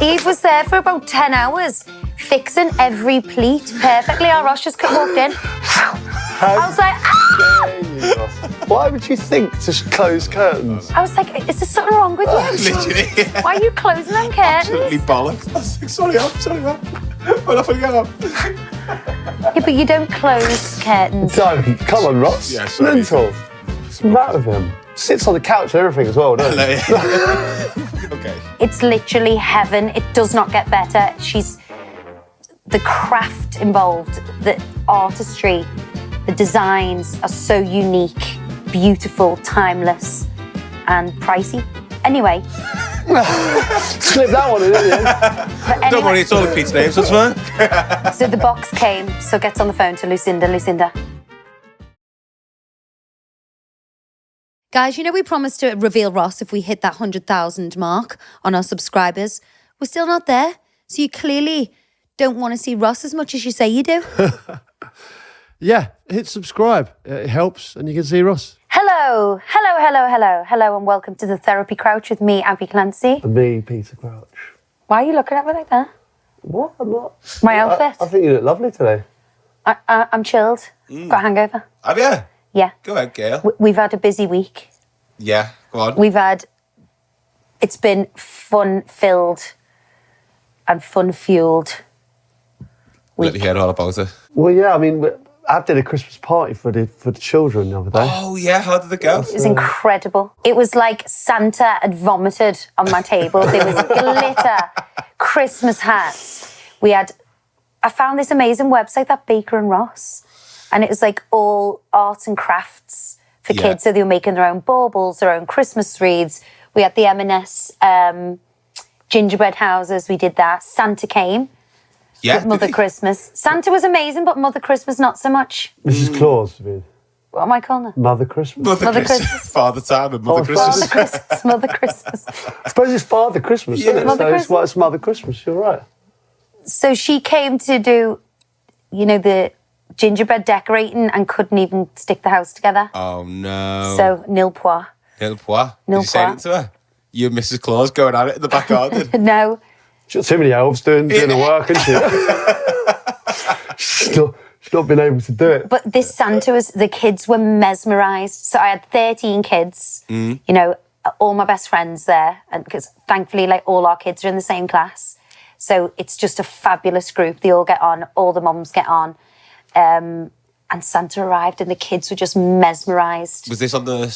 Eve was there for about 10 hours, fixing every pleat perfectly. Our Ross just walked in. I was like, ah! Why would you think to close curtains? I was like, is there something wrong with you? Literally, yeah. Why are you closing them curtains? Absolutely bollocks. I was like, sorry, man. We're not going to go. Yeah, but you don't close curtains. Don't. Come on, Ross. Yeah, sorry. Mental. What's the matter with him? Sits on the couch and everything as well, doesn't he? Okay. It's literally heaven. It does not get better. The craft involved, the artistry, the designs are so unique, beautiful, timeless, and pricey. Anyway. Slip that one in, didn't you? Anyway, Don't worry, it's all in Pete's name, so it's fine. so the box came, so gets on the phone to Lucinda. Lucinda. Guys, you know we promised to reveal Ross if we hit that 100,000 mark on our subscribers. We're still not there, so you clearly don't want to see Ross as much as you say you do. Yeah, hit subscribe. It helps, and you can see Ross. Hello, and welcome to the Therapy Crouch with me, Abbey Clancy. And me, Peter Crouch. Why are you looking at me like that? What? I'm not. My outfit? I think you look lovely today. I'm chilled. Got a hangover. Have you? Yeah. Go ahead, girl. We've had a busy week. Yeah, go on. It's been fun-filled and fun-fueled week. Let me hear all about it. Well, yeah, I mean, I did a Christmas party for the children the other day. Oh, yeah, how did it go? It was incredible. It was like Santa had vomited on my table. There was glitter, Christmas hats. I found this amazing website, that Baker and Ross, and it was like all arts and crafts for kids. So they were making their own baubles, their own Christmas wreaths. We had the M&S gingerbread houses. We did that. Santa came. Yeah. With Mother Christmas. Santa was amazing, but Mother Christmas not so much. Mrs. Claus, I mean. What am I calling her? Mother Christmas. Mother Christmas. Father Time and Mother Christmas. Father Christmas, Mother Christmas. I suppose it's Father Christmas, isn't it? Mother So it's Mother Christmas, you're right. So she came to do, the gingerbread decorating and couldn't even stick the house together. Oh, no. So, nil pois. Nil pois? Nil Did you say pois. it to her? You and Mrs. Claus going at it in the back garden? No. She's got too many elves doing the work, isn't she? She's not been able to do it. But this Santa the kids were mesmerised. So I had 13 kids, all my best friends there. And because thankfully, all our kids are in the same class. So it's just a fabulous group. They all get on, all the mums get on. And Santa arrived and the kids were just mesmerised. Was this on the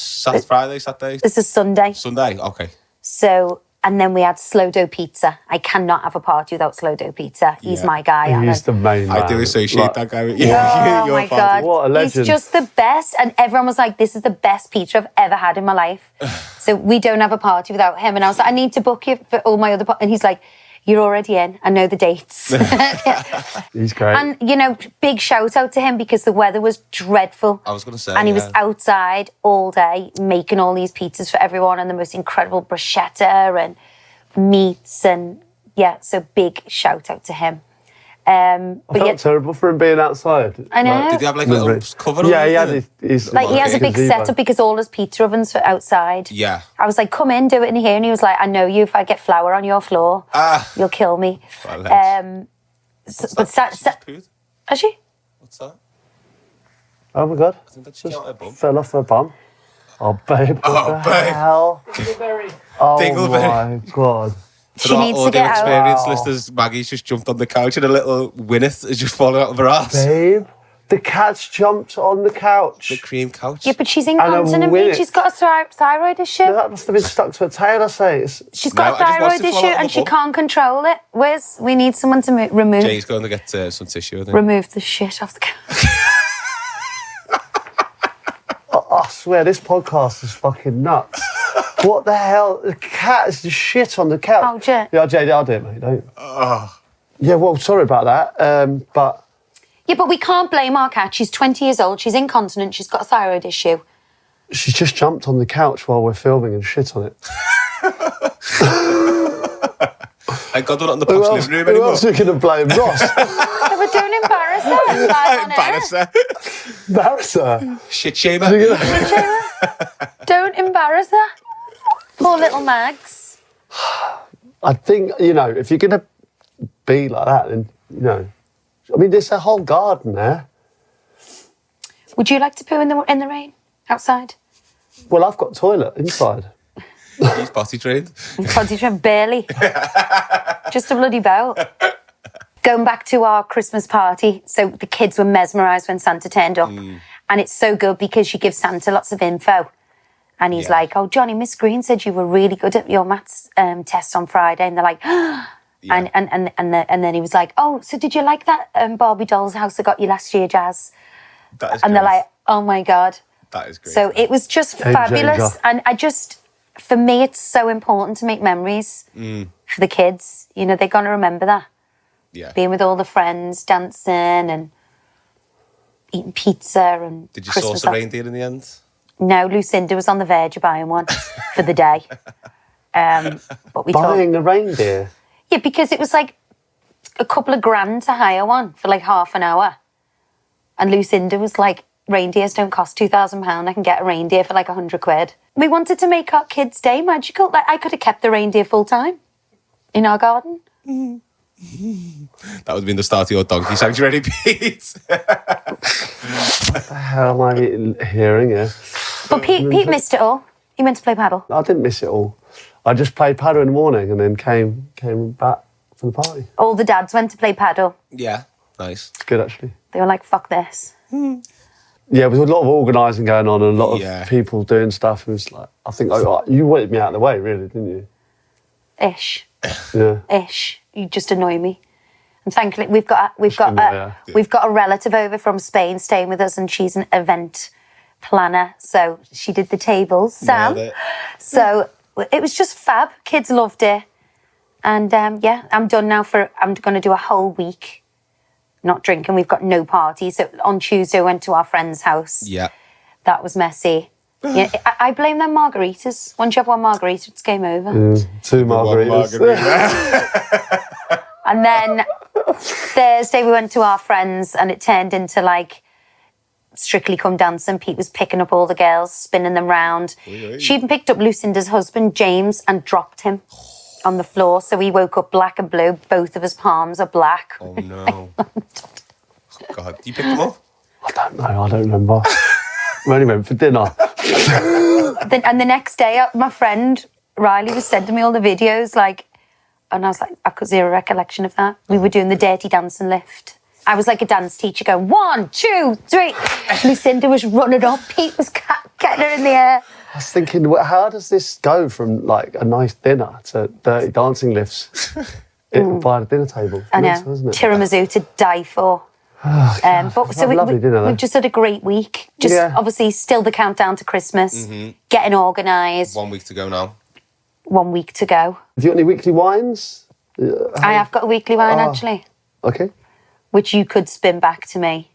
Friday, Saturday? This is Sunday. Sunday, okay. So, and then we had slow dough pizza. I cannot have a party without slow dough pizza. He's my guy. He's the main man. I do associate that guy with you. Oh Your my party. God. What a legend. He's just the best. And everyone was like, this is the best pizza I've ever had in my life. So we don't have a party without him. And I was like, I need to book you for all my other parties. And he's like, you're already in. I know the dates. He's great. And, big shout out to him because the weather was dreadful. I was going to say, And he was outside all day making all these pizzas for everyone and the most incredible bruschetta and meats and, so big shout out to him. I felt terrible for him being outside. I know. Did he have a little cover on? Yeah, he had his he has a big setup because all his pizza ovens are outside. Yeah. I was like, come in, do it in here. And he was like, I know you, if I get flour on your floor, you'll kill me. Well, Has she? What's that? Oh my God. I think that's just her bum. Fell off her bum. Oh, babe. Oh, what the babe. hell? Oh, Dingleberry. my God. She needs to get out. Experience listeners, Maggie's just jumped on the couch and a little winnet has just fallen out of her ass. Babe, the cat's jumped on the couch. The cream couch. Yeah, but she's incontinent. winnet. She's got a thyroid issue. That must have been stuck to her tail, I say. She's got a I just watched thyroid it fall issue out of and the she bum. can't control it. We need someone to remove Jay's going to get some tissue, I think. remove the shit off the couch. I swear, this podcast is fucking nuts. What the hell? The cat is just shit on the couch. Oh, Jay. Yeah, Jay, I'll do it, mate. Don't. Yeah, well, sorry about that. But Yeah, but we can't blame our cat. She's 20 years old. She's incontinent. She's got a thyroid issue. she's just jumped on the couch while we're filming and shit on it. I got it on the Who posh else, living room who anymore. else are we going to blame? Ross? Yeah, but don't embarrass her. Live on air. Embarrass her. Shit shamer. Don't embarrass her. Poor little Mags. I think, if you're going to be like that, then, there's a whole garden there. Would you like to poo in the rain outside? Well, I've got a toilet inside. He's potty trained. Potty trained, barely. Just a bloody boat. Going back to our Christmas party, so the kids were mesmerised when Santa turned up. And it's so good because she gives Santa lots of info. And he's like, oh, Johnny, Miss Green said you were really good at your maths test on Friday. And they're like, and then he was like, oh, so did you like that Barbie doll's house I got you last year, Jazz? That is and they're like, oh my God. That is great. So it was just fabulous. And for me, it's so important to make memories for the kids. They're going to remember that. Yeah. Being with all the friends, dancing and eating pizza and Did you Christmas source a reindeer in the end? No, Lucinda was on the verge of buying one for the day. But we Buying a reindeer? Yeah, because it was like a couple of grand to hire one for like half an hour. And Lucinda was like, reindeers don't cost £2,000. I can get a reindeer for like 100 quid. We wanted to make our kids' day magical. Like, I could have kept the reindeer full time in our garden. That would have been the start of your donkey sanctuary, Pete. What the hell am I hearing here? But Pete missed it all. He went to play paddle. I didn't miss it all. I just played paddle in the morning and then came back for the party. All the dads went to play paddle. Yeah, nice. It's good, actually. They were like, fuck this. Yeah, there was a lot of organising going on and a lot of people doing stuff. It was like, I think you wanted me out of the way, really, didn't you? Ish. Yeah. Ish. You just annoy me. And thankfully, we've got a relative over from Spain staying with us, and she's an event planner. So she did the tables, Sam. So it was just fab. Kids loved it. And I'm done now I'm going to do a whole week not drinking. We've got no party. So on Tuesday, I went to our friend's house. Yeah. That was messy. Yeah, I blame them margaritas. Once you have one margarita, it's game over. 2 margaritas. And then Thursday we went to our friends and it turned into like Strictly Come Dancing. Pete was picking up all the girls, spinning them round. She even picked up Lucinda's husband, James, and dropped him on the floor. So we woke up black and blue. Both of his palms are black. Oh, no. Oh, God. You picked them up? I don't know. I don't remember. We only went for dinner. And the next day, my friend Riley was sending me all the videos, and I was like, I've got zero recollection of that. We were doing the dirty dancing lift. I was like a dance teacher going, 1, 2, 3. Lucinda was running up. Pete was getting her in the air. I was thinking, how does this go from like a nice dinner to dirty dancing lifts by the dinner table? I know. Isn't it? Tiramisu to die for. But so we've just had a great week. Obviously still the countdown to Christmas, getting organised. 1 week to go now. 1 week to go. Have you got any weekly wines? I have got a weekly wine actually. Okay. Which you could spin back to me.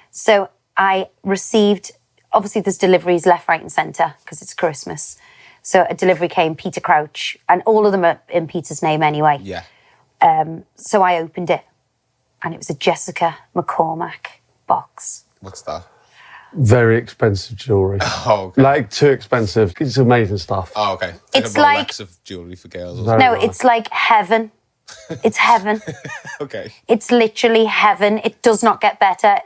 So I received, obviously there's deliveries left, right and centre because it's Christmas. So a delivery came, Peter Crouch, and all of them are in Peter's name anyway. Yeah. So I opened it and it was a Jessica McCormack box. What's that? Very expensive jewellery. Oh, okay. Like, too expensive. It's amazing stuff. Oh, okay. It's a like... Rolex of jewellery for girls. It's like heaven. It's heaven. Okay. It's literally heaven. It does not get better.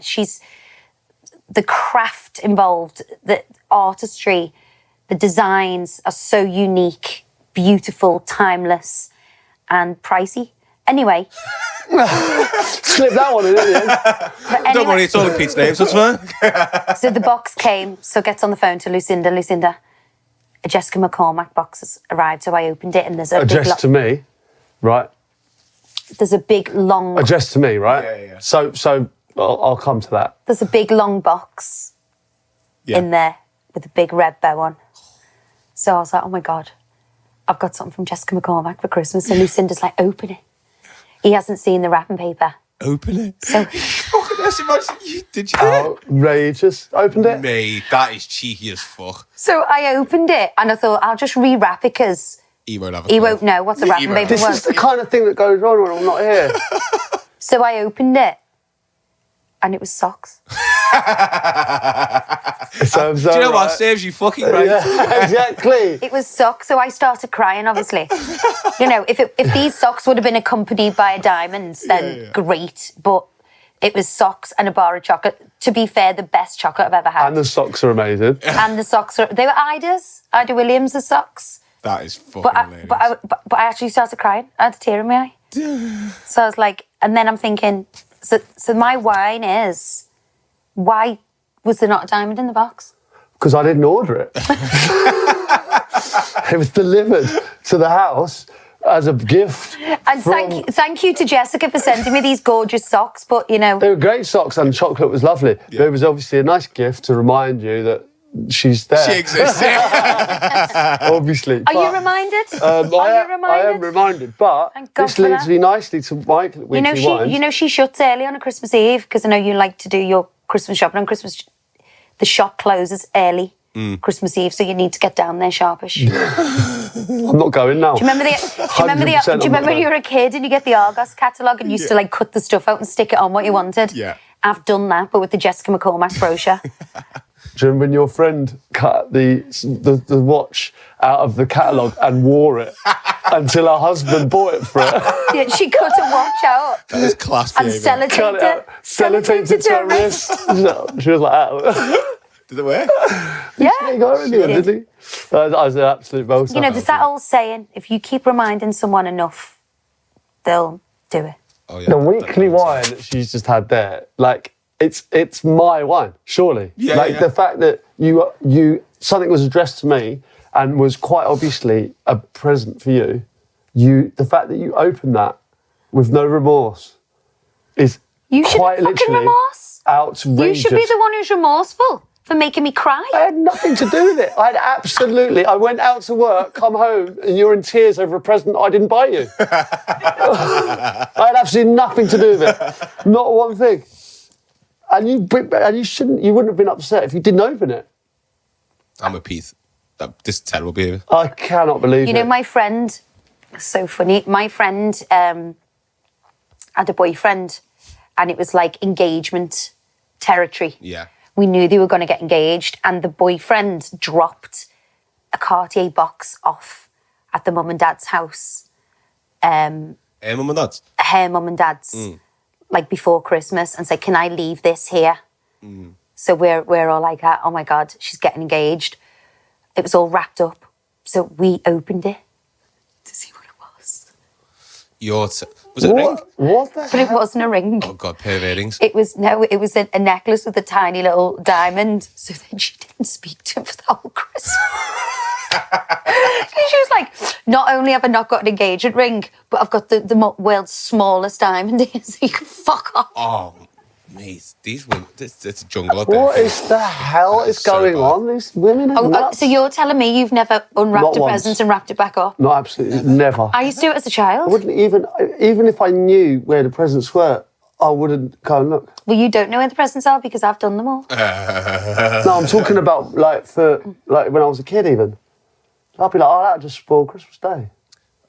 The craft involved, the artistry, the designs are so unique, beautiful, timeless, and pricey. Anyway. Slip that one in, didn't you? Anyway, don't worry, it's all in Pete's name, so it's fine. So the box came, so gets on the phone to Lucinda. Lucinda, a Jessica McCormack box has arrived, so I opened it and there's a big... Addressed to me, right? There's a big, long... Addressed to me, right? Yeah. So I'll come to that. There's a big, long box in there with a big red bow on. So I was like, oh my God, I've got something from Jessica McCormack for Christmas. And Lucinda's like, open it. He hasn't seen the wrapping paper. Open it. So... Did you? Outrageous. Opened it? Mate, that is cheeky as fuck. So I opened it and I thought, I'll just rewrap it because... He won't know what the wrapping paper was. This is the kind of thing that goes on when I'm not here. So I opened it and it was socks. So, Do you know what? Serves you fucking right. Yeah, exactly. It was socks, so I started crying, obviously. If these socks would have been accompanied by a diamonds, then great. But it was socks and a bar of chocolate. To be fair, the best chocolate I've ever had. And the socks are amazing. And the socks they were Ida Williams' socks. That is fucking hilarious. But I actually started crying. I had a tear in my eye. So I was like, and then I'm thinking, so my whine is, why was there not a diamond in the box? Because I didn't order it. It was delivered to the house as a gift. And thank you to Jessica for sending me these gorgeous socks, but They were great socks and the chocolate was lovely. Yeah. But it was obviously a nice gift to remind you that she's there. She exists. Obviously. Are you reminded? I am reminded, but this leads me nicely to my weekly wines. She shuts early on a Christmas Eve, because I know you like to do your Christmas shopping on Christmas. The shop closes early Christmas Eve, so you need to get down there sharpish. I'm not going now. Do you remember when you were a kid and you get the Argos catalogue and you used to like cut the stuff out and stick it on what you wanted? Yeah. I've done that, but with the Jessica McCormack brochure. Do you remember when your friend cut the watch out of the catalogue and wore it until her husband bought it for her? Yeah, she cut a watch out. That is class And behaviour. sellotaped it to her wrist. No, she was like that. Did it work? Yeah. He got her in the end, didn't he? That was an absolute boast. There's that old saying, if you keep reminding someone enough, they'll do it. Oh, yeah, the weekly wine that she's just had there, like, it's my wine, surely. Yeah, the fact that you something was addressed to me and was quite obviously a present for you. The fact that you opened that with no remorse is quite literally remorse. Outrageous. You should be the one who's remorseful for making me cry. I had nothing to do with it. I went out to work, come home, and you're in tears over a present I didn't buy you. I had absolutely nothing to do with it. Not one thing. And you wouldn't have been upset if you didn't open it. I'm a Pete. This is terrible behaviour. I cannot believe it. My friend, so funny, my friend had a boyfriend and it was like engagement territory. Yeah. We knew they were going to get engaged, and the boyfriend dropped a Cartier box off at the mum and dad's house. Her mum and dad's? Her mum and dad's, like before Christmas, and said, can I leave this here? So we're all like, oh my God, she's getting engaged. It was all wrapped up. So we opened it to see what it was. Was it a ring? What the hell? But it wasn't a ring. Oh God, pair of earrings. It was a necklace with a tiny little diamond. So then she didn't speak to him for the whole Christmas. She was like, not only have I not got an engagement ring, but I've got the world's smallest diamond here, so you can fuck off. Oh, mate, these women, it's a jungle out there. What is the hell is going on? These women are nuts. So you're telling me you've never unwrapped Not a once. present and wrapped it back up? No, absolutely, never. I used to do it as a child. I wouldn't even if I knew where the presents were, I wouldn't go and look. Well, you don't know where the presents are because I've done them all. No, I'm talking about like when I was a kid even. I'd be like, oh, that'll just spoil Christmas Day.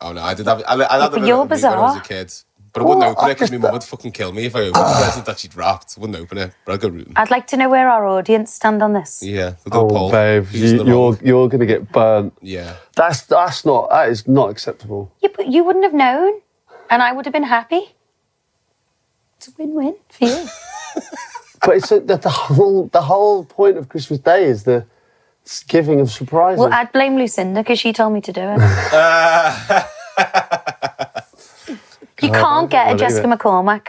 Oh no, I did have. I had them you're when I was bizarre. a kid, but I wouldn't open it because my mum would fucking kill me if I opened the present that she'd wrapped. I wouldn't open it, but I'd go rooting. I'd like to know where our audience stand on this. Yeah, we'll do a poll. Babe, you're gonna get burnt. Yeah, that is not acceptable. Yeah, but you wouldn't have known, and I would have been happy. It's a win-win for you. But it's the whole point of Christmas Day is the giving of surprises. Well, I'd blame Lucinda because she told me to do it. You can't get a Jessica McCormack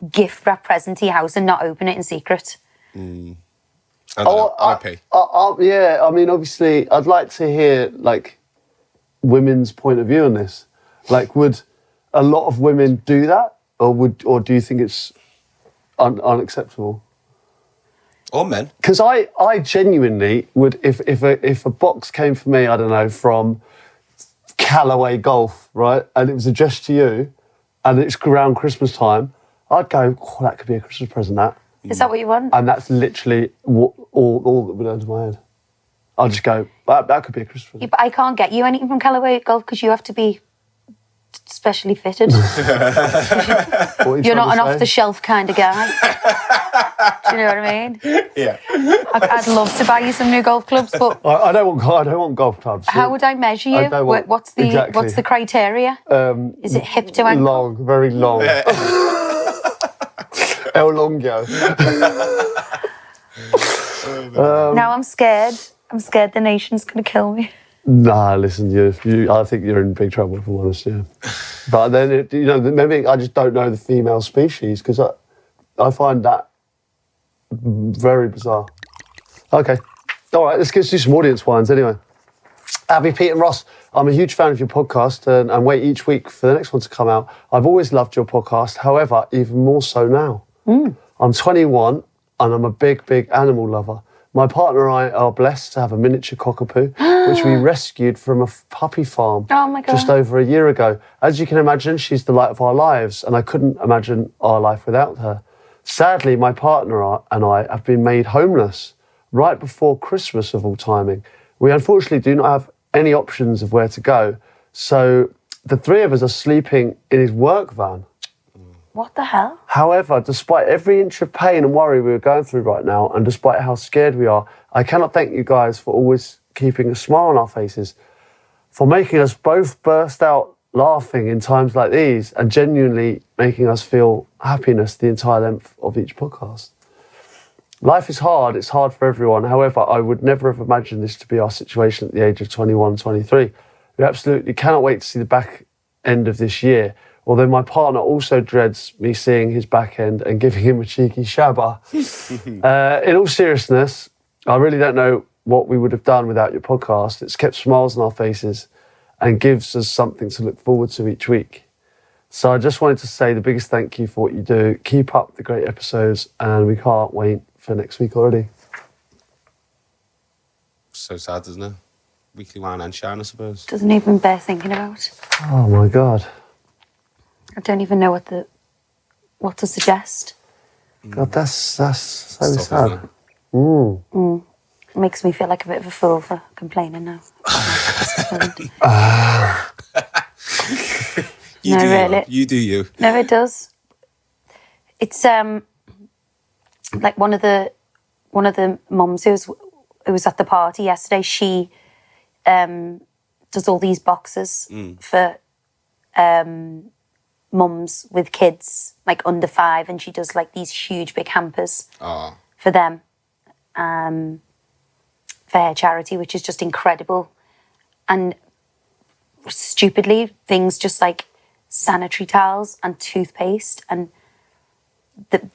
gift wrap present to your house and not open it in secret. I'm a P. Yeah, I mean, obviously, I'd like to hear like women's point of view on this. Like, would a lot of women do that, or do you think it's unacceptable? Or men. Because I genuinely would, if a box came for me, I don't know, from Callaway Golf, right, and it was addressed to you, and it's around Christmas time, I'd go, oh, that could be a Christmas present, that. Is that what you want? And that's literally all that would enter my head. I'll just go, that could be a Christmas present. Yeah, but I can't get you anything from Callaway Golf because you have to be specially fitted. You're not an off-the-shelf kind of guy. Do you know what I mean? Yeah. I'd love to buy you some new golf clubs, but I don't want golf clubs. how would I measure I you? don't want- What's the criteria? Is it hip to ankle? Long, very long. El Longo. Now I'm scared. I'm scared the nation's going to kill me. Nah, listen, I think you're in big trouble, if I'm honest, yeah. But then, maybe I just don't know the female species, because I find that very bizarre. Okay. All right, let's do some audience wines anyway. Abbey, Pete and Ross, I'm a huge fan of your podcast and wait each week for the next one to come out. I've always loved your podcast, however, even more so now. I'm 21 and I'm a big, big animal lover. My partner and I are blessed to have a miniature cockapoo, which we rescued from a puppy farm just over a year ago. As you can imagine, she's the light of our lives, and I couldn't imagine our life without her. Sadly, my partner and I have been made homeless right before Christmas of all timing. We unfortunately do not have any options of where to go, so the three of us are sleeping in his work van. What the hell? However, despite every inch of pain and worry we are going through right now, and despite how scared we are, I cannot thank you guys for always keeping a smile on our faces, for making us both burst out laughing in times like these, and genuinely making us feel happiness the entire length of each podcast. Life is hard, it's hard for everyone. However, I would never have imagined this to be our situation at the age of 21, 23. We absolutely cannot wait to see the back end of this year. Although my partner also dreads me seeing his back end and giving him a cheeky shabba. In all seriousness, I really don't know what we would have done without your podcast. It's kept smiles on our faces and gives us something to look forward to each week. So I just wanted to say the biggest thank you for what you do. Keep up the great episodes, and we can't wait for next week already. So sad, isn't it? Weekly wine and shine, I suppose. Doesn't even bear thinking about. Oh my God. I don't even know what to suggest. God, that's so It's tough, sad. It makes me feel like a bit of a fool for complaining now. You No, do really. you do you. No, it does. It's like one of the mums who was at the party yesterday. She does all these boxes for mums with kids like under 5, and she does like these huge big hampers for them for her charity, which is just incredible. And stupidly, things just like sanitary towels and toothpaste and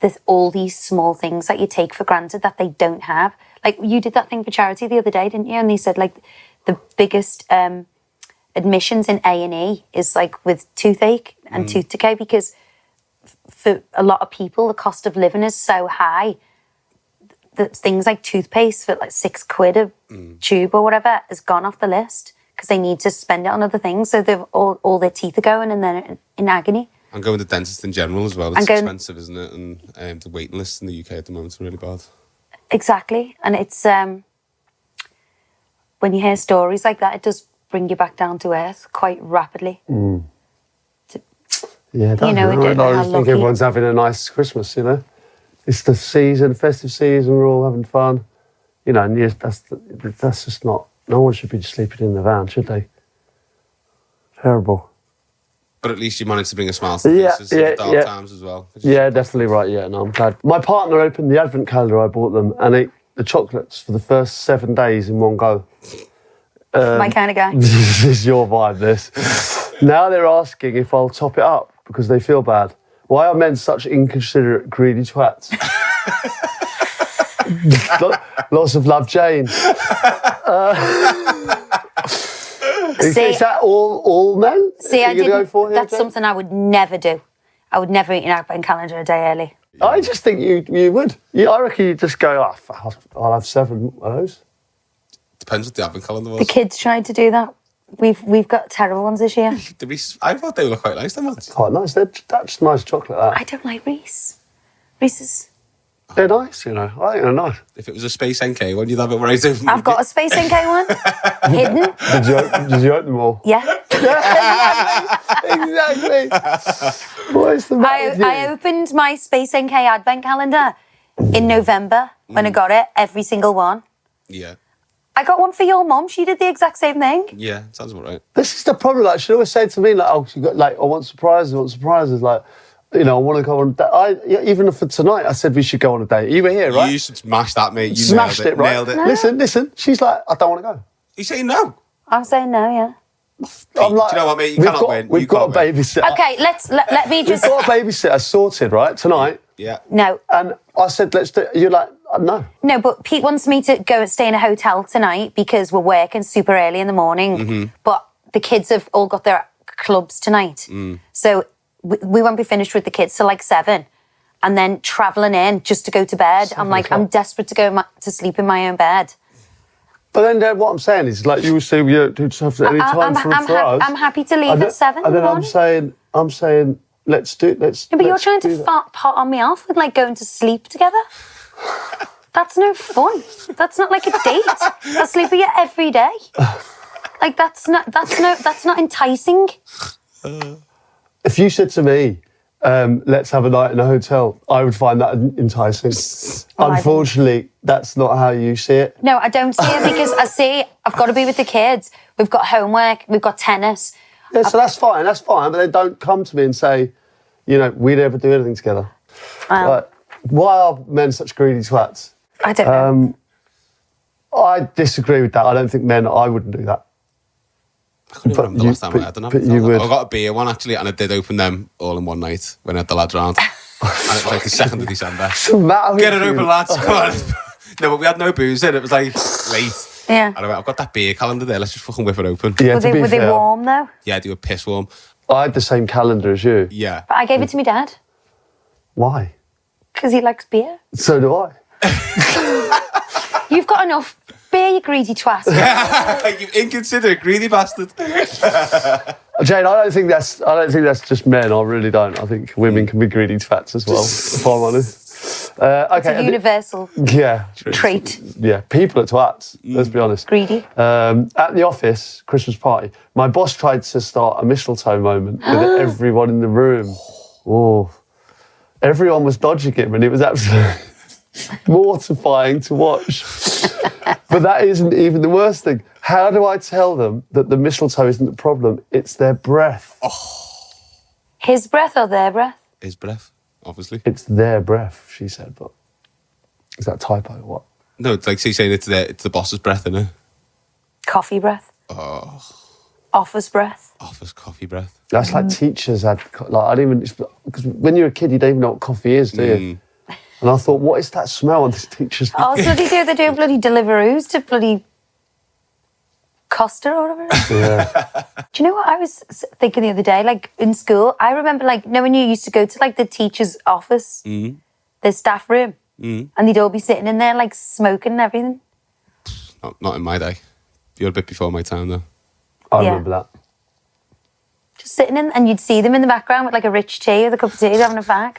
there's all these small things that you take for granted that they don't have. Like you did that thing for charity the other day, didn't you? And they said like the biggest admissions in A&E is like with toothache and tooth decay, because for a lot of people the cost of living is so high that things like toothpaste for like £6 a tube or whatever has gone off the list because they need to spend it on other things. So they've all their teeth are going and they're in agony. And going to the dentist in general as well. It's expensive, isn't it? And the waiting lists in the UK at the moment are really bad. Exactly. And it's when you hear stories like that, it does bring you back down to earth quite rapidly. Yeah, You know, we don't know how I think lucky- everyone's having a nice Christmas, you know. It's the season, festive season, we're all having fun. You know, and yes, that's just not... No one should be sleeping in the van, should they? Terrible. But at least you managed to bring a smile to the faces of the dark times as well. Yeah, definitely right, yeah, no, I'm glad. My partner opened the advent calendar I bought them and ate the chocolates for the first 7 days in one go. My kind of guy. This is your vibe, this. Now they're asking if I'll top it up because they feel bad. Why are men such inconsiderate, greedy twats? Lots of love, Jane. Is that all men? See, I didn't. Go for here, that's Jane? something I would never do. I would never eat an advent calendar a day early. I just think you would. I reckon you'd just go, I'll have 7 of those. Depends what the advent calendar was. The kids tried to do that. We've got terrible ones this year. I thought they were quite nice, them ones. Quite nice. That's nice chocolate, that. I don't like Reese. Reese's. They're nice, you know. I think they're nice. If it was a Space NK one, you'd have it right over. I've got a Space NK one. Hidden. Did you open them all? Yeah. Exactly. What is the matter with you? I opened my Space NK advent calendar in November when I got it, every single one. Yeah. I got one for your mum. She did the exact same thing. Yeah, sounds about right. This is the problem. Like, she always say to me, like, "Oh, she got like, I want surprises. Like, I want to go on a date." Even for tonight, I said we should go on a date. You were here, right? You should smash that, mate. You smashed nailed it, right? Nailed it. No. Listen. She's like, "I don't want to go." You saying no? I'm saying no, yeah. I'm like, do you know what, mate? You cannot win. We've got a babysitter. Okay, let me just... We've got a babysitter sorted, right, tonight. Yeah. No. And I said, let's do it. You're like, no. No, but Pete wants me to go and stay in a hotel tonight because we're working super early in the morning. But the kids have all got their clubs tonight. So we won't be finished with the kids till like 7. And then travelling in just to go to bed. I'm like, I'm desperate to go to sleep in my own bed. But then, Dad, what I'm saying is, like, you say, you don't have any time for us. I'm happy to leave at 7 in the morning. I'm saying, let's do it. No, but you're trying to pot on me off with, like, going to sleep together. That's no fun. That's not like a date. I sleep with you every day. Like, that's not enticing. If you said to me, let's have a night in a hotel, I would find that enticing. Well, unfortunately, that's not how you see it. No, I don't see it because I've got to be with the kids. We've got homework, we've got tennis. Yeah, so that's fine, but they don't come to me and say, we never do anything together. Like, why are men such greedy twats? I don't know. I disagree with that. I don't think I wouldn't do that. I couldn't remember the last time I had them. You would. I got a beer one, actually, and I did open them all in one night when I had the lads round. And it was like the 2nd of December. What's the matter with Get it you? open, lads. Come on. No, but we had no booze in. It was like late. Yeah. And I went, I've got that beer calendar there. Let's just fucking whip it open. Yeah, Were to be they fair, warm though? Yeah, they were piss warm. I had the same calendar as you. Yeah. But I gave it to my dad Why? because he likes beer. So do I. You've got enough beer, you greedy twat. You inconsiderate, greedy bastard. Jane, I don't think that's just men. I really don't. I think women can be greedy twats as well, if I'm honest. Okay. It's a universal trait. Yeah, people are twats, let's be honest. Greedy. At the office, Christmas party, my boss tried to start a mistletoe moment with everyone in the room. Oh, everyone was dodging him and it was absolutely mortifying to watch. But that isn't even the worst thing. How do I tell them that the mistletoe isn't the problem? It's their breath. His breath or their breath? His breath, obviously. It's their breath, she said, but is that a typo or what? No, it's like she's saying it's the boss's breath, isn't it? Coffee breath. Oh. Office breath. Office coffee breath. That's like teachers had, like, I didn't even, because when you're a kid, you don't even know what coffee is, do you? And I thought, what is that smell on this teacher's... Oh, so they do bloody Deliveroos to bloody Costa or whatever. Yeah. Do you know what I was thinking the other day? Like in school, I remember when you used to go to like the teacher's office, the staff room, and they'd all be sitting in there like smoking and everything. Not in my day. You're a bit before my time, though. I remember that. Just sitting in, and you'd see them in the background with like a rich tea with a cup of tea having a fag.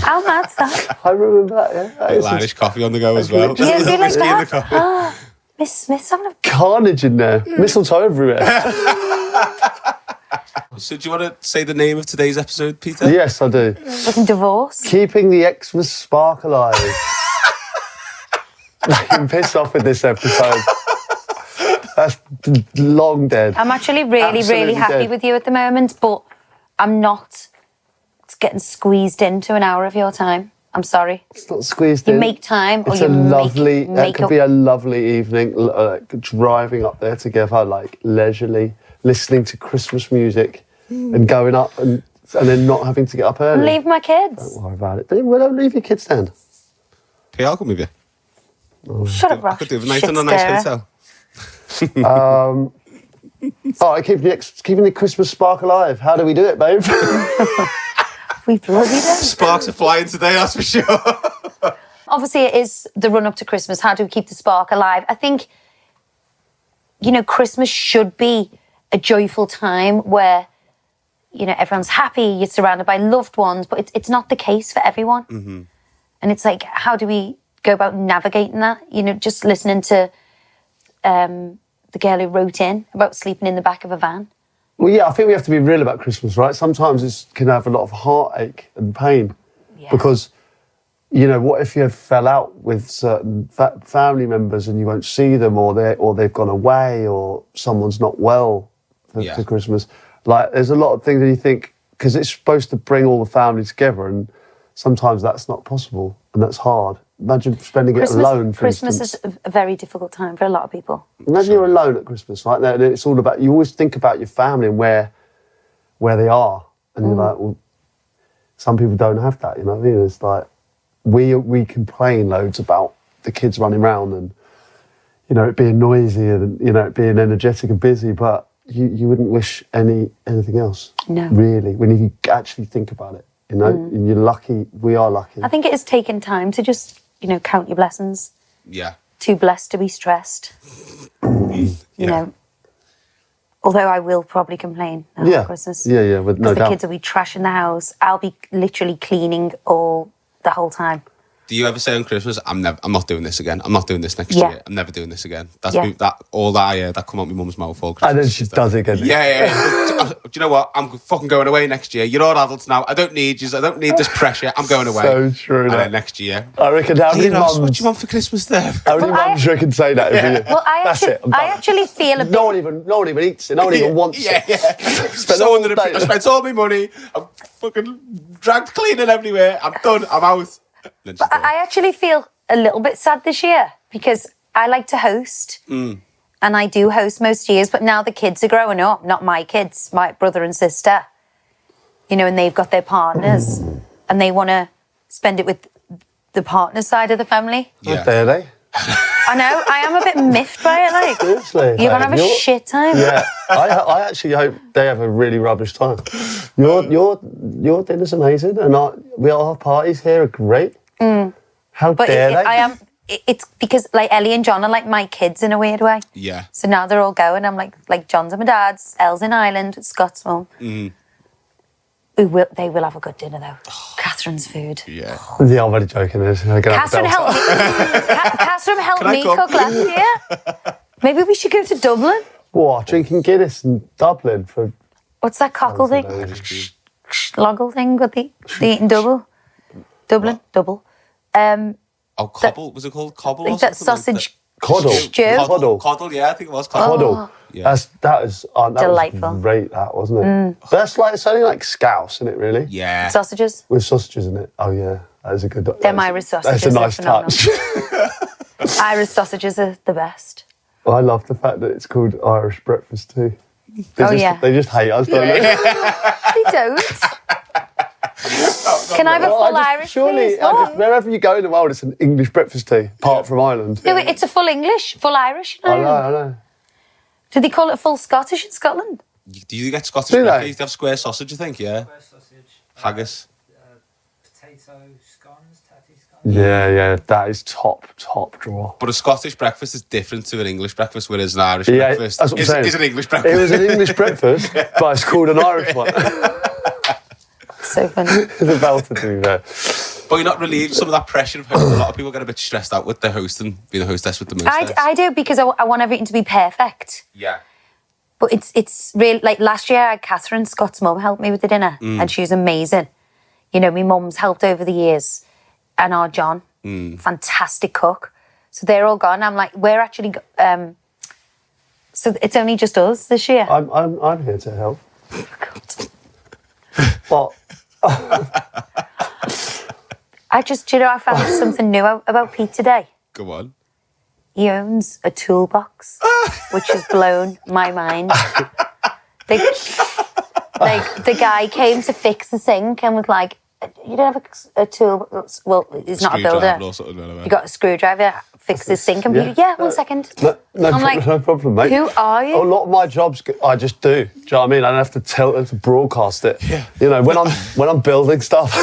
How mad's that? I remember that, yeah. Little Irish coffee on the go as well. Yeah, do you like Whiskey in the that? coffee. Miss Smith's having a... Carnage in there. Mistletoe everywhere. So do you want to say the name of today's episode, Peter? Yes, I do. Fucking divorce. Keeping the Xmas spark alive. I'm pissed off with this episode. That's long dead. I'm actually really Absolutely happy dead. with you at the moment, but I'm not getting squeezed into an hour of your time. I'm sorry. It's not squeezed You in. make time or It's you a lovely, make that could up. be a lovely evening, driving up there together, like leisurely, listening to Christmas music and going up and then not having to get up early. Leave my kids. Don't worry about it. Don't leave your kids then. I'll come with you. Shut up, I Ross. could do a night in a nice hotel. All right, keeping the Christmas spark alive. How do we do it, babe? We bloody do. Sparks are flying today, that's for sure. Obviously, it is the run up to Christmas. How do we keep the spark alive? I think, Christmas should be a joyful time where, everyone's happy, you're surrounded by loved ones, but it's not the case for everyone. Mm-hmm. And it's like, how do we go about navigating that? Just listening to the girl who wrote in about sleeping in the back of a van. Well, yeah, I think we have to be real about Christmas, right? Sometimes it can have a lot of heartache and pain because what if you fell out with certain family members and you won't see them, or they've gone away, or someone's not well for Christmas? Like, there's a lot of things that you think, because it's supposed to bring all the family together, and sometimes that's not possible, and that's hard. Imagine spending it alone, for Christmas instance. is a very difficult time for a lot of people. Imagine you're alone at Christmas, right? And it's all about, you always think about your family and where they are. And you're like, well, some people don't have that, you know what I mean? It's like, we complain loads about the kids running around and, it being noisy and, it being energetic and busy, but you wouldn't wish anything else. No. Really, when you actually think about it, and you're lucky, we are lucky. I think it has taken time to just, count your blessings. Yeah. Too blessed to be stressed. You know. Although I will probably complain at Christmas. Yeah, with no doubt. The kids will be trashing the house. I'll be literally cleaning the whole time. Do you ever say on Christmas, I'm not doing this again. I'm not doing this next year. I'm never doing this again. That's all that I hear, that come out my mum's mouth all Christmas. And then she does it again. Yeah. Do you know what? I'm fucking going away next year. You're all adults now. I don't need you. I don't need this pressure. I'm going away. So true. And then next year. I reckon how many mums... What do you want for Christmas then? How many mums reckon say that every year? Well, I actually feel a bit... No one even eats it. No one even wants it. I spent all my money. I'm fucking dragged cleaning everywhere. I'm done. I'm out. But I actually feel a little bit sad this year because I like to host and I do host most years, but now the kids are growing up, not my kids, my brother and sister, and they've got their partners and they want to spend it with the partner side of the family. Yeah. How dare they? I know, I am a bit miffed by it, like, seriously, you're going to have a shit time. Yeah, I actually hope they have a really rubbish time. Your dinner's amazing, and our parties here are great. How dare they? It's because like Ellie and John are like my kids in a weird way. Yeah. So now they're all going. I'm like John's at my dad's, Elle's in Ireland, Scott's mum. They will have a good dinner though. Catherine's food. Yeah. Yeah, I'm only joking. Catherine helped me cook last year. Maybe we should go to Dublin. What? Drinking Guinness in Dublin for... What's that cockle thing? Sloggle thing with the eating double? Dublin, double. Cobble? Was it called cobble? Like that sausage... Coddle. Stew. Coddle, yeah, I think it was coddle. Coddle. Yeah. That was delightful. Was great, that, wasn't it? But it's only like scouse, isn't it, really? Yeah. Sausages? With sausages in it. Oh, yeah. That is a good... Them Irish sausages. That's a nice touch. Irish sausages are the best. Well, I love the fact that it's called Irish breakfast too. They just hate us, don't they? They don't. Can I have a full Irish, surely, please? Wherever you go in the world, it's an English breakfast tea, apart from Ireland. No, it's a full English, full Irish. I know. Do they call it full Scottish in Scotland? Do you get Scottish breakfast? They have square sausage, I think, yeah? Square sausage. Haggis. Potato scones, tatty scones. Yeah, that is top drawer. But a Scottish breakfast is different to an English breakfast, whereas an Irish breakfast that's what I'm saying. Is an English breakfast. It was an English breakfast, but it's called an Irish one. So funny. It's a belter to be there. But you're not relieved some of that pressure of hosting. A lot of people get a bit stressed out with the hosting, being a hostess with the most. I do, because I want everything to be perfect. Yeah. But it's really, like last year I had Catherine, Scott's mum, help me with the dinner and she was amazing. My mum's helped over the years, and our John, fantastic cook. So they're all gone. I'm like, we're actually, so it's only just us this year. I'm here to help. But I found something new about Pete today. Go on. He owns a toolbox, which has blown my mind. The guy came to fix the sink and was like, "You don't have a tool." Well, he's not a builder. You got a screwdriver. Fix the sink. And yeah, 1 second. No problem, mate. Who are you? A lot of my jobs, I just do. Do you know what I mean? I don't have to to broadcast it. Yeah. When I'm building stuff.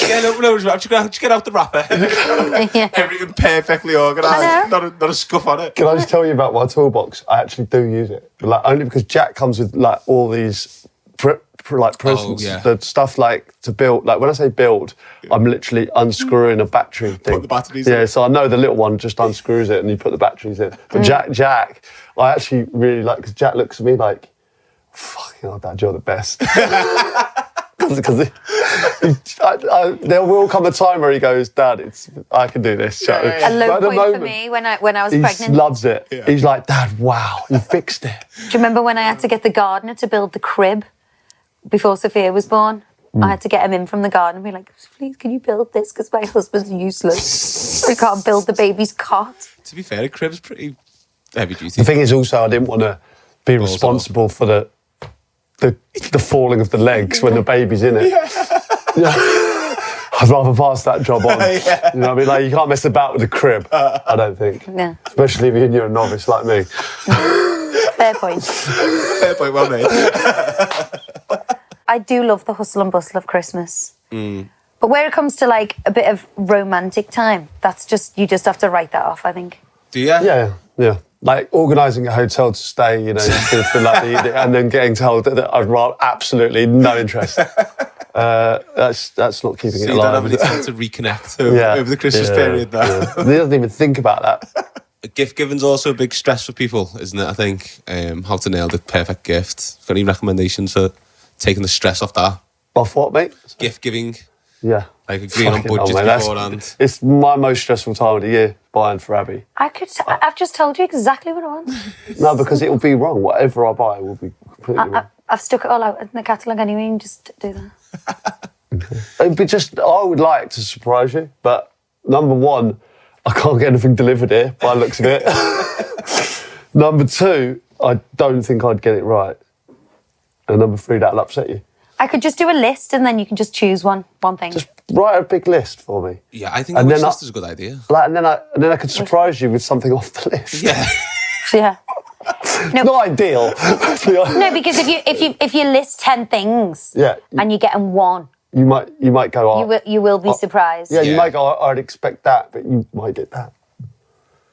Yeah, no, just get out the wrapper. Everything perfectly organised. Not a scuff on it. Can I just tell you about my toolbox? I actually do use it, but only because Jack comes with all these presents, the stuff to build. When I say build, I'm literally unscrewing a battery thing. Put the batteries in. Yeah, so I know the little one just unscrews it and you put the batteries in. But Jack, I actually really like, because Jack looks at me like, fucking hell, Dad, you're the best. Because There will come a time where he goes, Dad, I can do this. So, A low point for me when I was he pregnant. loves it. Yeah. He's like, Dad, wow, you fixed it. Do you remember when I had to get the gardener to build the crib before Sophia was born? I had to get him in from the garden and be like, please, can you build this? Because my husband's useless. We can't build the baby's cot. To be fair, a crib's pretty heavy duty. The thing is also, I didn't want to be responsible for the falling of the legs when the baby's in it. Yeah. I'd rather pass that job on. Yeah. You know what I mean? Like, you can't mess about with a crib, I don't think. Yeah. Especially if you're a novice like me. Fair point. Fair point, well made. I do love the hustle and bustle of Christmas. But where it comes to like a bit of romantic time, you just have to write that off, I think. Do you? Yeah. Like organising a hotel to stay, you know, for like and then getting told that I'd rather absolutely no interest. That's not keeping it alive. You don't have any time to reconnect over the Christmas period now. Yeah. They don't even think about that. Gift giving's also a big stress for people, isn't it? I think how to nail the perfect gift. Got any recommendations for taking the stress off that? Off what, mate? Gift giving. Yeah. Like agreeing on budgets beforehand. It's my most stressful time of the year, buying for Abbey. I've just told you exactly what I want. No, because it will be wrong. Whatever I buy will be completely wrong. I've stuck it all out in the catalogue anyway, and just do that. I would like to surprise you, but number one, I can't get anything delivered here by the looks of it. Number two, I don't think I'd get it right. And number three, that'll upset you. I could just do a list and then you can just choose one thing. Just write a big list for me. Yeah, I think a wish list is a good idea. And then I could surprise you with something off the list. Yeah. Yeah. No. Not ideal. No, because if you list 10 things and you get them one, you might go, oh, you will be surprised. Yeah, you might go, I'd expect that, but you might get that.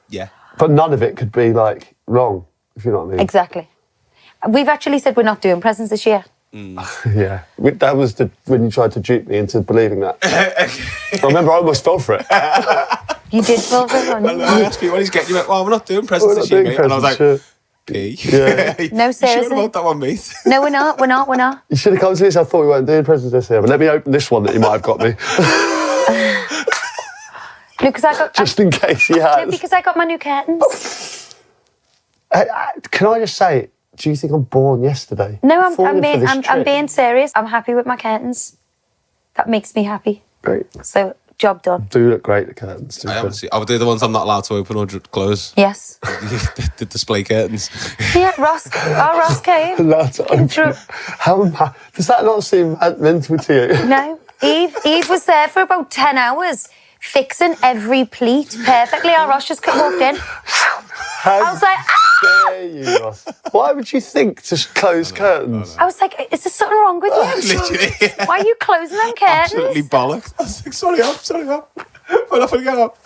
Yeah. But none of it could be like wrong, if you know what I mean. Exactly. We've actually said we're not doing presents this year. Yeah, that was when you tried to dupe me into believing that. I remember I almost fell for it. You did fall for it, didn't you? I asked people when he's getting, you went, well, we're not doing presents this year, mate. And I was like, P. Yeah. No, seriously. Sure about that one, mate? No, we're not. You should have come to this. I thought we weren't doing presents this year, but let me open this one that you might have got me. No, because I got... Just in case you had. No, because I got my new curtains. Can I just say, do you think I'm born yesterday? No, I'm being serious. I'm happy with my curtains. That makes me happy. Great. So, job done. Do look great, the curtains. I haven't seen. Are they the ones I'm not allowed to open or close? Yes. The display curtains. Yeah, Ross came. Allowed to open. Does that not seem mental to you? No. Eve was there for about 10 hours, fixing every pleat perfectly. Our Ross just walked in. I was like, dare you, Ross? Why would you think to close curtains? I was like, is there something wrong with you? Literally. Yeah. Why are you closing them curtains? Absolutely bollocks. I was like, sorry up. We're not going to get up.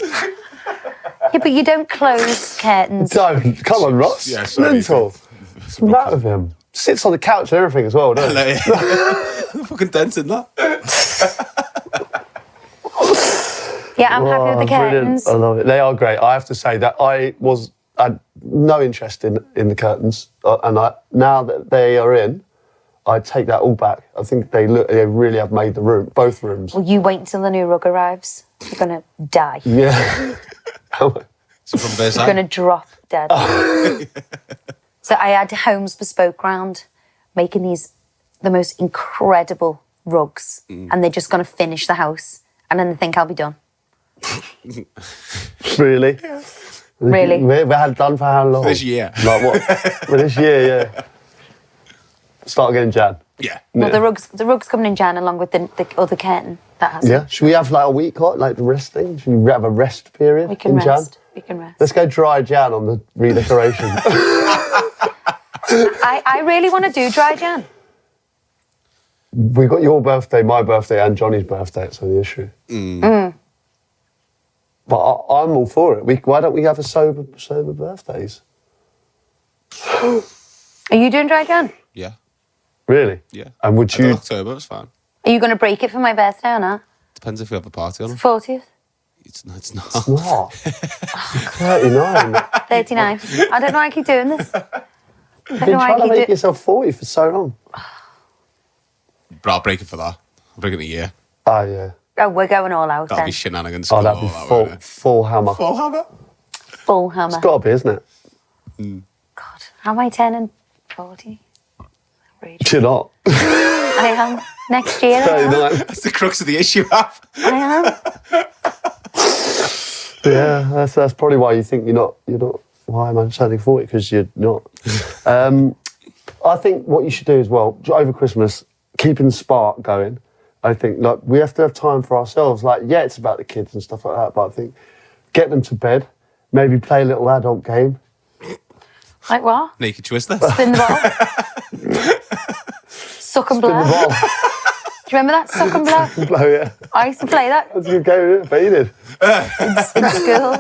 Yeah, but you don't close curtains. Don't. Come on, Ross. Yeah, sorry. Mental. What's the matter with him? Sits on the couch and everything as well, doesn't he? Fucking dented that. Yeah, I'm happy with the curtains. Brilliant. I love it. They are great. I have to say that I had no interest in the curtains, and now that they are in, I take that all back. I think they really have made both rooms. Well, you wait until the new rug arrives. You're gonna die. Yeah. So from Versailles? You're gonna drop dead. So I had Homes Bespoke round, making the most incredible rugs, and they're just gonna finish the house, and then they think I'll be done. Really? Yeah. Really? We had done for how long? This year. Like what? For this year, yeah. Start again in Jan. Yeah. Well, the rug's coming in Jan along with the other curtain that has. Yeah. Should we have like a week like the resting? Should we have a rest period We can in Jan? rest. We can rest. Let's go dry Jan on the redecoration. I really want to do dry Jan. We got your birthday, my birthday, and Johnny's birthday. It's only issue. But I'm all for it. Why don't we have a sober birthdays? Are you doing dry Jan? Yeah. Really? Yeah. And would I did you? October, it's fine. Are you going to break it for my birthday or not? Depends if we have a party on it. 40th? It's not. What? 39. 39. I don't know why I keep doing this. You've been trying to make yourself 40 for so long. But I'll break it for that. I'll break it in a year. Oh, yeah. Oh, we're going all out That'll then. be shenanigans. Oh, that'd be full hammer. Full hammer. Full hammer. It's got to be, isn't it? God, how am I turning 40? Outrageous. You're not. I am. Next year, I am. 39. That's the crux of the issue, Ab. I am. Yeah, that's probably why you think you're not. Why am I turning 40? Because you're not. I think what you should do as well, over Christmas, keeping the spark going. I think, like, we have to have time for ourselves. Like, yeah, it's about the kids and stuff like that, but I think get them to bed, maybe play a little adult game. Like what? Naked Twister. Spin the ball. Suck and blow. Spin the ball. Do you remember that? Suck and blow? Blow, yeah. I used to play that That's a good game, isn't it? But you did. in school.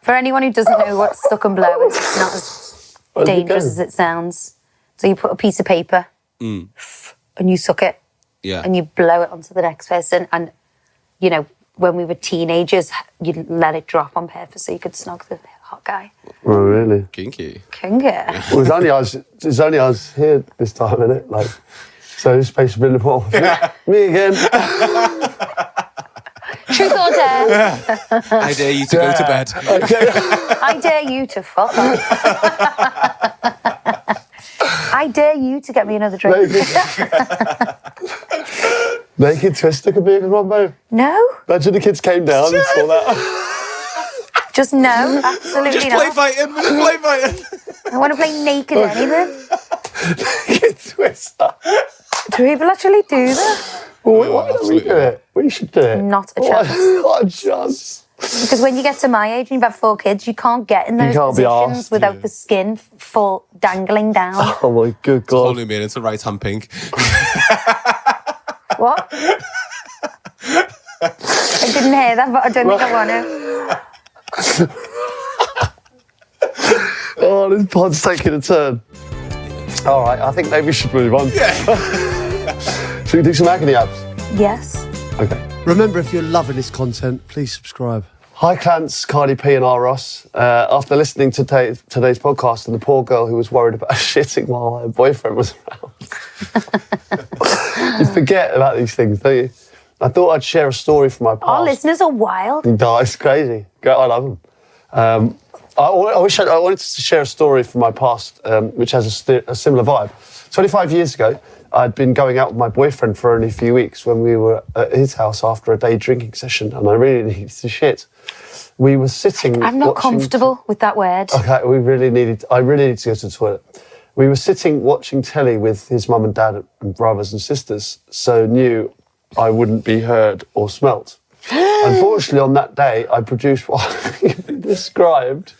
For anyone who doesn't know what suck and blow is, it's not as dangerous as it sounds. So you put a piece of paper and you suck it. Yeah. And you blow it onto the next person. And, you know, when we were teenagers, you'd let it drop on purpose so you could snog the hot guy. Oh, really? Kinky. Kinga. Well, it's only us here this time, isn't it? Like, so this space has been the ball. Me again. Truth or dare? I dare you to go to bed. Okay. I dare you to fuck off. I dare you to get me another drink. Naked Twister could be a good one, babe. No, Imagine the kids came down and saw that. just no, absolutely Just play not. fighting. Just play fighting. I want to play naked anything. Naked Twister. Do people actually do that? Well, why don't we do it? We should do it. Not a chance. What a chance. Because when you get to my age and you've had 4 kids, you can't get in those can't be positions arsed, without the skin full dangling down. Oh my good God. Only made into right hand pink. What? I didn't hear that, but I don't think I want to. Oh, this pod's taking a turn. All right, I think maybe we should move on. Yeah. Should we do some agony abs? Yes. Okay. Remember, if you're loving this content, please subscribe. Hi, Clance, Cardi P and R. Ross. After listening to today's podcast and the poor girl who was worried about shitting while her boyfriend was around. You forget about these things, don't you? I thought I'd share a story from my past. Our listeners are wild. No, it's crazy. I love them. I wanted to share a story from my past, which has a similar vibe. 25 years ago, I'd been going out with my boyfriend for only a few weeks when we were at his house after a day drinking session, and I really needed to shit. We were sitting. I'm not watching comfortable with that word. Okay, I really needed to go to the toilet. We were sitting watching telly with his mum and dad and brothers and sisters, so knew I wouldn't be heard or smelt. Unfortunately, on that day, I produced what can be described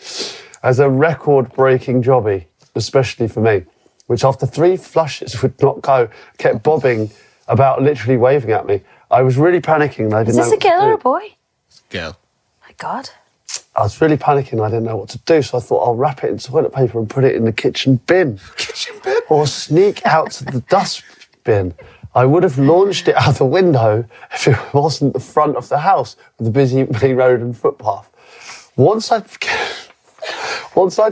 as a record-breaking jobby, especially for me, which after 3 flushes would not go, kept bobbing about, literally waving at me. I was really panicking. And I didn't Is this know a girl or a boy? Girl. My God. I was really panicking. I didn't know what to do, so I thought I'll wrap it in toilet paper and put it in the kitchen bin. Kitchen bin? Or sneak out to the dustbin. I would have launched it out the window if it wasn't the front of the house with a busy road and footpath. Once I'd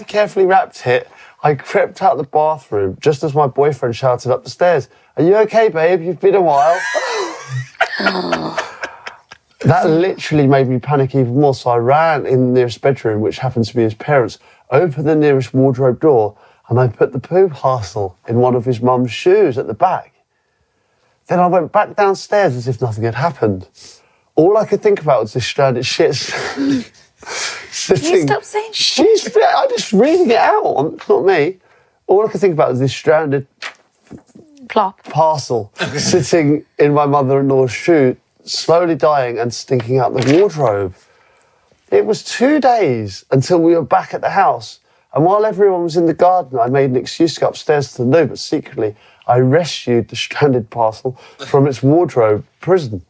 carefully wrapped it, I crept out the bathroom just as my boyfriend shouted up the stairs, "Are you okay, babe? You've been a while." That literally made me panic even more, so I ran in the nearest bedroom, which happened to be his parents', opened the nearest wardrobe door, and I put the poo parcel in one of his mum's shoes at the back. Then I went back downstairs as if nothing had happened. All I could think about was this stranded shit sitting. Can you stop saying shit? I'm just reading it out, not me. All I could think about was this stranded Plop. parcel sitting in my mother-in-law's shoe, slowly dying and stinking out the wardrobe. It was 2 days until we were back at the house. And while everyone was in the garden, I made an excuse to go upstairs to the loo, but secretly I rescued the stranded parcel from its wardrobe prison.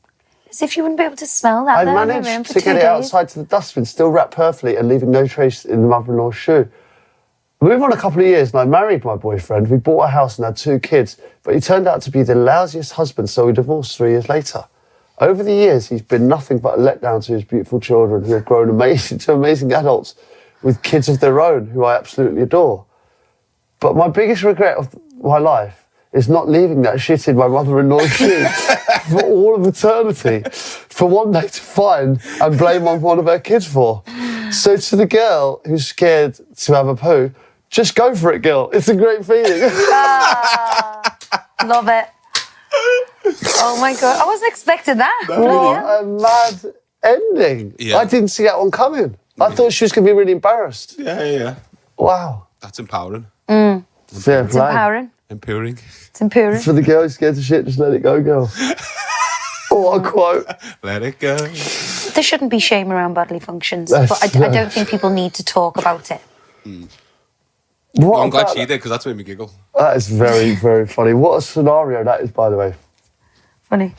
As if you wouldn't be able to smell that. I though, in a room managed for to 2 get it days. outside to the dustbin, still wrapped perfectly and leaving no trace in the mother-in-law's shoe. We moved on a couple of years and I married my boyfriend. We bought a house and had 2 kids, but he turned out to be the lousiest husband, so we divorced 3 years later. Over the years, he's been nothing but a letdown to his beautiful children who have grown to amazing adults with kids of their own who I absolutely adore. But my biggest regret of my life is not leaving that shit in my mother-in-law's shoe for all of eternity, for one day to find and blame on one of her kids for. So to the girl who's scared to have a poo, just go for it, girl. It's a great feeling. Love it. Oh my God, I wasn't expecting that. What a mad ending. Yeah. I didn't see that one coming. I thought she was going to be really embarrassed. Yeah. Wow. That's empowering. Fair It's play. empowering. Empowering. It's empowering. For the girl who's scared to shit, just let it go, girl. What a quote. Let it go. There shouldn't be shame around bodily functions, That's but I don't think people need to talk about it. What I'm glad about she did, because that's made me giggle. that is very, very funny. What a scenario that is, by the way. Funny.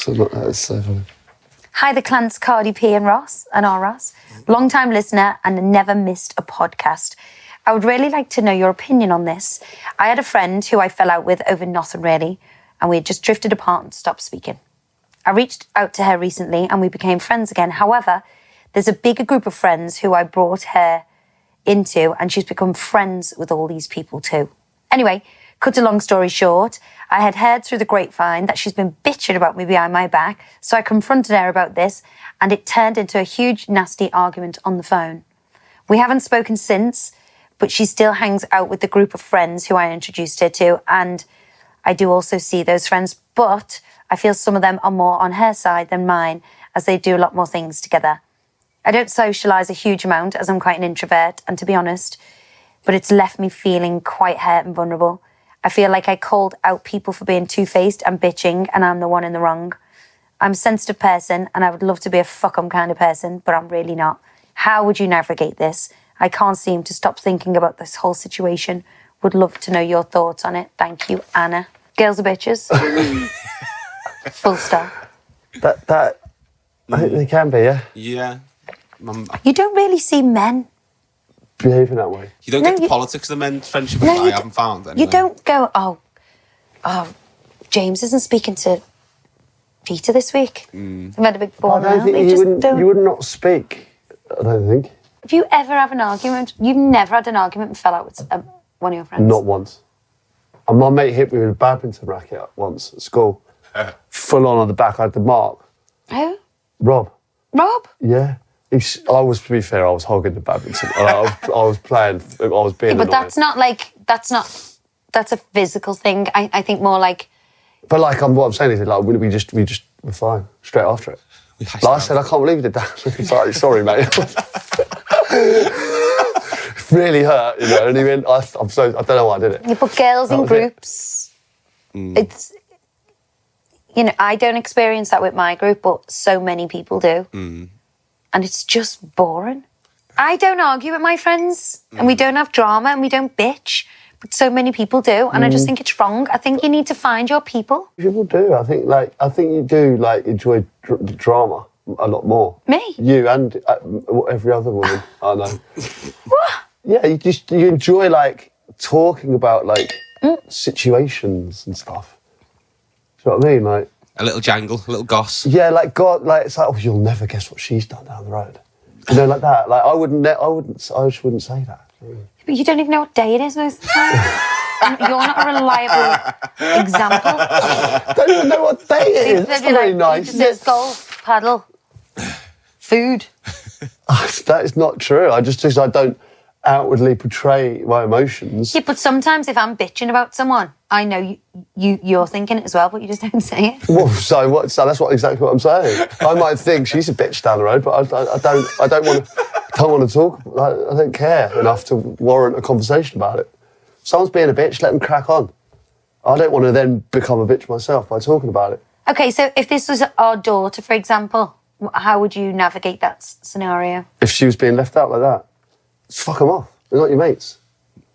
That is so funny. Hi, the clans Cardi P and Ross, and our Ross. Long-time listener and never missed a podcast. I would really like to know your opinion on this. I had a friend who I fell out with over nothing really, and we had just drifted apart and stopped speaking. I reached out to her recently and we became friends again. However, there's a bigger group of friends who I brought her into, and she's become friends with all these people too. Anyway, cut a long story short, I had heard through the grapevine that she's been bitching about me behind my back, so I confronted her about this, and it turned into a huge, nasty argument on the phone. We haven't spoken since, but she still hangs out with the group of friends who I introduced her to, and I do also see those friends, but I feel some of them are more on her side than mine, as they do a lot more things together. I don't socialise a huge amount, as I'm quite an introvert, and to be honest, but it's left me feeling quite hurt and vulnerable. I feel like I called out people for being two-faced and bitching, and I'm the one in the wrong. I'm a sensitive person, and I would love to be a fuck-em kind of person, but I'm really not. How would you navigate this? I can't seem to stop thinking about this whole situation. Would love to know your thoughts on it. Thank you, Anna. Girls are bitches. Full stop. I think they can be, yeah. Yeah. You don't really see men. Behaving that way. You don't get the politics of the men's friendship, I haven't found anyway. You don't go, oh, James isn't speaking to Peter this week. They've had a big fall I don't now. think They you just wouldn't, don't. you would not speak, I don't think. If you ever have an argument, you've never had an argument and fell out with one of your friends? Not once. And my mate hit me with a badminton racket once at school. Full on the back, I had the mark. Who? Rob. Rob? Yeah. To be fair, I was hogging the badminton. I was playing, I was being But annoying. that's a physical thing. I think more like... But like, what I'm saying is, like, we just were fine straight after it. Like I said, I can't believe you did that. Sorry, mate. It really hurt, you know. And he went, I don't know why I did it. You put girls in groups. It's... You know, I don't experience that with my group, but so many people do. And it's just boring. I don't argue with my friends, and we don't have drama, and we don't bitch, but so many people do, and I just think it's wrong. I think you need to find your people. People do. I think you do enjoy drama a lot more. Me? You and every other woman I know. What? Yeah, you enjoy talking about situations and stuff. Do you know what I mean? Like a little jangle, a little goss. Yeah, it's like, oh, you'll never guess what she's done down the road. You know, like that. Like I just wouldn't say that. But you don't even know what day it is most of the time. You're not a reliable example. I don't even know what day it is. That's not very nice. It says golf, paddle, food. That is not true. I don't outwardly portray my emotions. Yeah, but sometimes if I'm bitching about someone, I know you're thinking it as well, but you just don't say it. Well, so what? So that's exactly what I'm saying. I might think she's a bitch down the road, but I don't want to talk. I don't care enough to warrant a conversation about it. If someone's being a bitch, let them crack on. I don't want to then become a bitch myself by talking about it. Okay, so if this was our daughter, for example, how would you navigate that scenario? If she was being left out like that, just fuck them off. They're not your mates.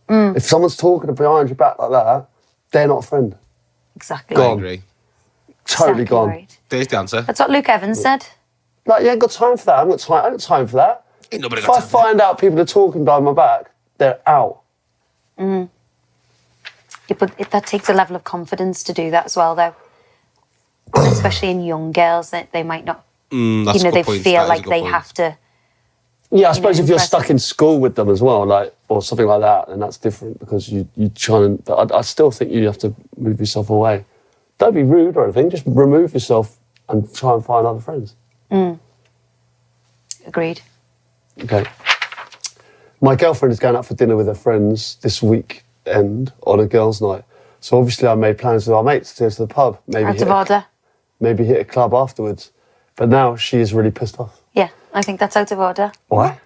If someone's talking behind your back like that, they're not a friend. Exactly. I agree. Totally exactly gone. Right. There's the answer. That's what Luke Evans said. Like, you ain't got time for that. I ain't got time for that. Ain't nobody If got I time. find out people are talking behind my back, they're out. Yeah, but that takes a level of confidence to do that as well, though. Especially in young girls, that they might not, That's a they good point. feel That is a like good they point. have to Yeah, I suppose if you're stuck in school with them as well, like, or something like that, then that's different because you try and. But I still think you have to move yourself away. Don't be rude or anything. Just remove yourself and try and find other friends. Agreed. Okay. My girlfriend is going out for dinner with her friends this weekend on a girls' night. So obviously I made plans with our mates to go to the pub. Out of order. Maybe hit a club afterwards. But now she is really pissed off. Yeah, I think that's out of order. Why?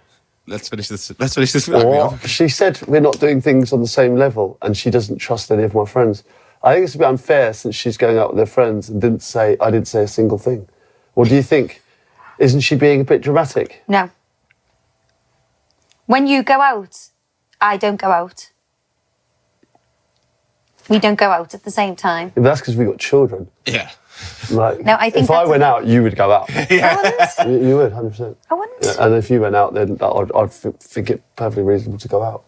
Let's finish this. Or she said we're not doing things on the same level and she doesn't trust any of my friends. I think it's a bit unfair since she's going out with her friends and I didn't say a single thing. What do you think? Isn't she being a bit dramatic? No. When you go out, I don't go out. We don't go out at the same time. If that's because we got children. Yeah. Like, No, I think if I went out, you would go out. I wouldn't. You would, 100%. I wouldn't. Yeah, and if you went out, then I'd think it perfectly reasonable to go out.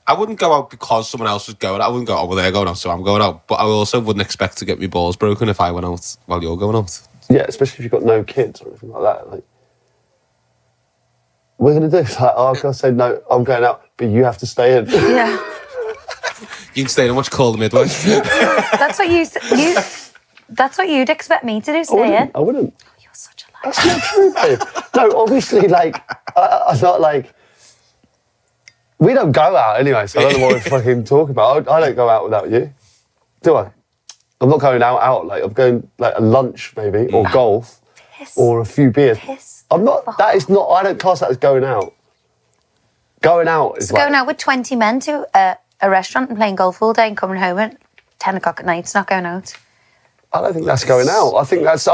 I wouldn't go out because someone else was going. I wouldn't go, oh, well, they're going out, so I'm going out. But I also wouldn't expect to get my balls broken if I went out while you're going out. Yeah, especially if you've got no kids or anything like that. Like, what are we going to do? Like, oh, I've got to say, no, I'm going out, but you have to stay in. Yeah. You can stay in and watch Call the Midwife. That's what that's what you'd expect me to do, stay in. I wouldn't. Oh, you're such a liar. That's not true, babe. No, obviously, like, I'm not like... We don't go out anyway, so I don't know what we're fucking talking about. I don't go out without you. Do I? I'm not going out. Like, I'm going, like, a lunch, maybe, or golf, or a few beers. I'm not... That is not... I don't class that as going out. Going out is like... Going out with 20 men to a restaurant and playing golf all day and coming home at 10 o'clock at night, it's not going out. I don't think that's going out. I think that's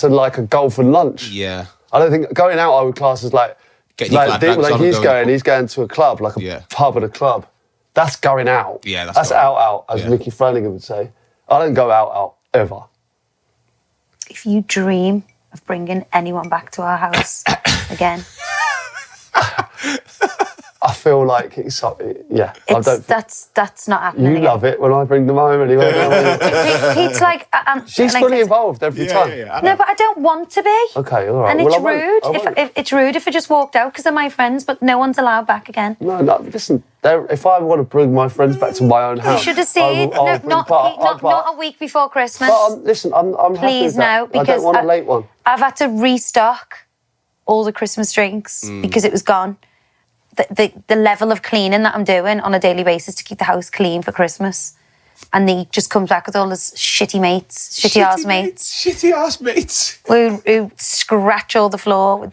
like a golf and lunch. Yeah. I don't think going out I would class as like Getting your glad rags on and he's going to a club, like a pub at a club. That's going out. Yeah, that's out, as Mickey Flanagan would say. I don't go out ever. If you dream of bringing anyone back to our house again. I feel like it's that's not happening. You love it when I bring them home anyway. Pete's like she's fully involved every time. Yeah, no, but I don't want to be. Okay, all right. And it's rude. If it's rude if I just walked out because they're my friends, but no one's allowed back again. No, listen. If I want to bring my friends back to my own house, you should have seen. Not a week before Christmas. But listen, I'm happy with that. Now, because I don't want a late one. I've had to restock all the Christmas drinks because it was gone. The level of cleaning that I'm doing on a daily basis to keep the house clean for Christmas. And he just comes back with all his shitty arse mates. Who scratch all the floor,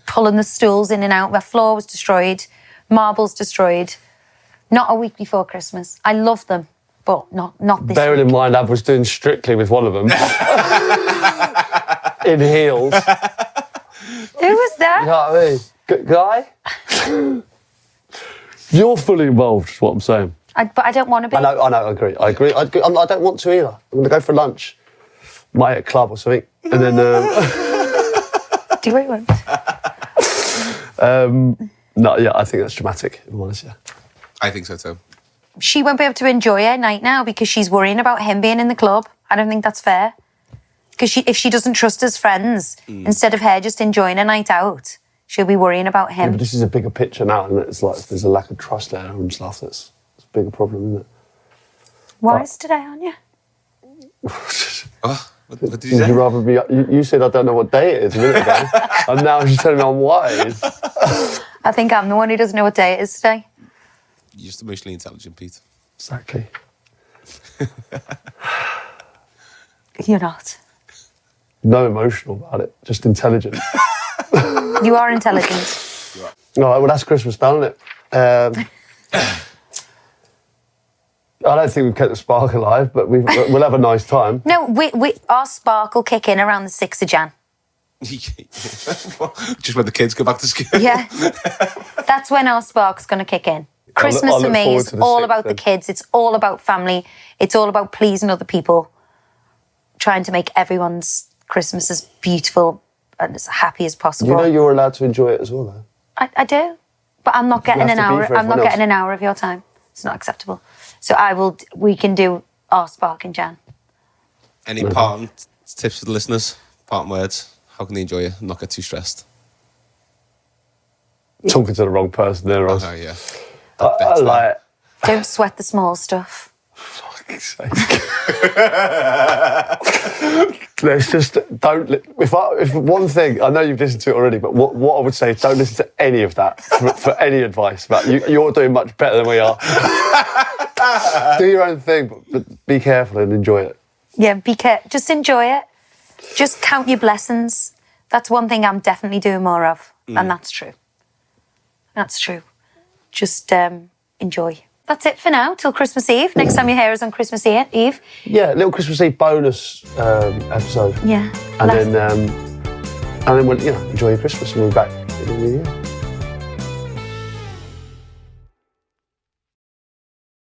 pulling the stools in and out. My floor was destroyed, marbles destroyed. Not a week before Christmas. I love them, but not this Bearing week. in mind, I was doing Strictly with one of them. In heels. Who was that? You know what I mean? Guy? You're fully involved, is what I'm saying. But I don't want to be. I know, I agree. I don't want to either. I'm going to go for lunch. Might at a club or something. And then... Do what you want. No, yeah, I think that's dramatic, if I'm honest, yeah. I think so too. She won't be able to enjoy her night now because she's worrying about him being in the club. I don't think that's fair. Because if she doesn't trust his friends, instead of her just enjoying a night out, she'll be worrying about him. Yeah, but this is a bigger picture now, and it's like there's a lack of trust there and stuff. That's a bigger problem, isn't it? Why is today on you? What did you Would say? you rather be... You said I don't know what day it is a minute ago, and now she's telling me on what it is. I think I'm the one who doesn't know what day it is today. You're just emotionally intelligent, Pete. Exactly. You're not. No emotional about it, just intelligent. You are intelligent. All right, well, that's Christmas done, isn't it? I don't think we've kept the spark alive, but we'll have a nice time. No, our spark will kick in around the 6th of Jan. Just when the kids go back to school. Yeah. That's when our spark's going to kick in. Christmas I'll for look me forward is to the all 6th about then. the kids. It's all about family. It's all about pleasing other people. Trying to make everyone's Christmas as beautiful and as happy as possible. You know you're allowed to enjoy it as well, though. I do, but I'm not getting have an to be hour. for I'm not everyone getting an hour of your time. It's not acceptable. So we can do our spark in Jan. Any parting tips for the listeners? Parting words? How can they enjoy it and not get too stressed? Talking to the wrong person there, Ross. Oh, yeah. I like it. Don't sweat the small stuff. Fuck's sake. Let's just don't. If one thing, I know you've listened to it already, but what I would say is don't listen to any of that for any advice. But you're doing much better than we are. Do your own thing, but be careful and enjoy it. Yeah, be careful. Just enjoy it. Just count your blessings. That's one thing I'm definitely doing more of, and that's true. That's true. Just enjoy. That's it for now, till Christmas Eve. Next time you hear us on Christmas Eve. Yeah, little Christmas Eve bonus episode. Yeah. And then we'll, enjoy your Christmas and we'll be back in the new year.